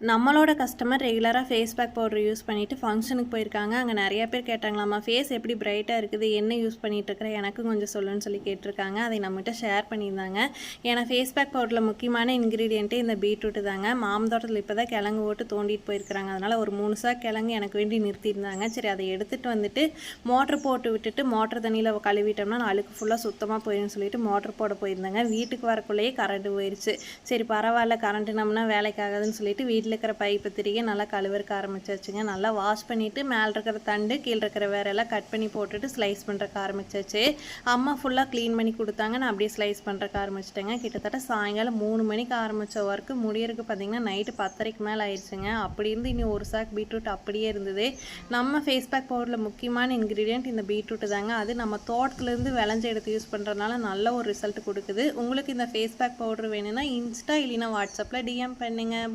நம்மளோட கஸ்டமர் ரெகுலராக face pack powder use பண்ணிவிட்டு ஃபங்க்ஷனுக்கு போயிருக்காங்க. அங்கே நிறைய பேர் கேட்டாங்களாம்மா, ஃபேஸ் எப்படி பிரைட்டாக இருக்குது, என்ன யூஸ் பண்ணிகிட்ருக்குற, எனக்கும் கொஞ்சம் சொல்லுன்னு சொல்லி கேட்டிருக்காங்க. அதை நம்மகிட்ட ஷேர் பண்ணியிருந்தாங்க. ஏன்னா ஃபேஸ் பேக் பவுடரில் முக்கியமான இன்க்ரீடியண்ட்டு இந்த பீட்ரூட்டு தாங்க. மாமந்தோட்டத்தில் இப்போ தான் கிழங்கு ஓட்டு தோண்டிட்டு போயிருக்கிறாங்க. அதனால் ஒரு 3 சாக் கிழங்கு எனக்கு வேண்டி நிறுத்தியிருந்தாங்க. சரி, அதை எடுத்துகிட்டு வந்துட்டு மோட்ரு போட்டு விட்டுட்டு மோட்ரு தண்ணியில் கழுவிட்டோம்னா அழுக்கு ஃபுல்லாக சுத்தமாக போயிடும்னு சொல்லிட்டு மோட்ரு போட போயிருந்தாங்க. வீட்டுக்கு வரக்குள்ளேயே கரண்ட் போயிடுச்சு. சரி பரவாயில்ல, கரண்ட்டு நம்மனா வேலைக்காகாதுன்னு சொல்லிட்டு வீட்டில் இருக்கிற பைப்பு திரிகை நல்லா கழுவறக்க ஆரம்பிச்சாச்சுங்க. நல்லா வாஷ் பண்ணிவிட்டு மேலே இருக்கிற தண்டு கீழே இருக்கிற வேறெல்லாம் கட் பண்ணி போட்டுட்டு ஸ்லைஸ் பண்ணுறக்கு ஆரம்பிச்சாச்சு. அம்மா ஃபுல்லாக க்ளீன் பண்ணி கொடுத்தாங்க. நான் அப்படியே ஸ்லைஸ் பண்ணுறக்கு ஆரம்பிச்சிட்டேங்க. கிட்டத்தட்ட சாயங்காலம் 3 மணிக்கு ஆரம்பித்த ஒர்க்கு முடியறதுக்கு பார்த்திங்கன்னா நைட்டு 10:30க்கு மேலே ஆயிடுச்சுங்க. அப்படி இருந்து இன்னும் ஒரு சாக் பீட்ரூட் அப்படியே இருந்தது. நம்ம ஃபேஸ் பேக் பவுடரில் முக்கியமான இன்க்ரீடியன்ட் இந்த பீட்ரூட்டு தாங்க. அது நம்ம தோட்டத்துலேருந்து விளைஞ்ச எடுத்து யூஸ் பண்ணுறதுனால நல்ல ஒரு ரிசல்ட் கொடுக்குது. உங்களுக்கு இந்த ஃபேஸ் பேக் பவுடர் வேணும்னா இன்ஸ்டா இல்லைன்னா வாட்ஸ்அப்பில் டிஎம் பண்ணுங்கள்.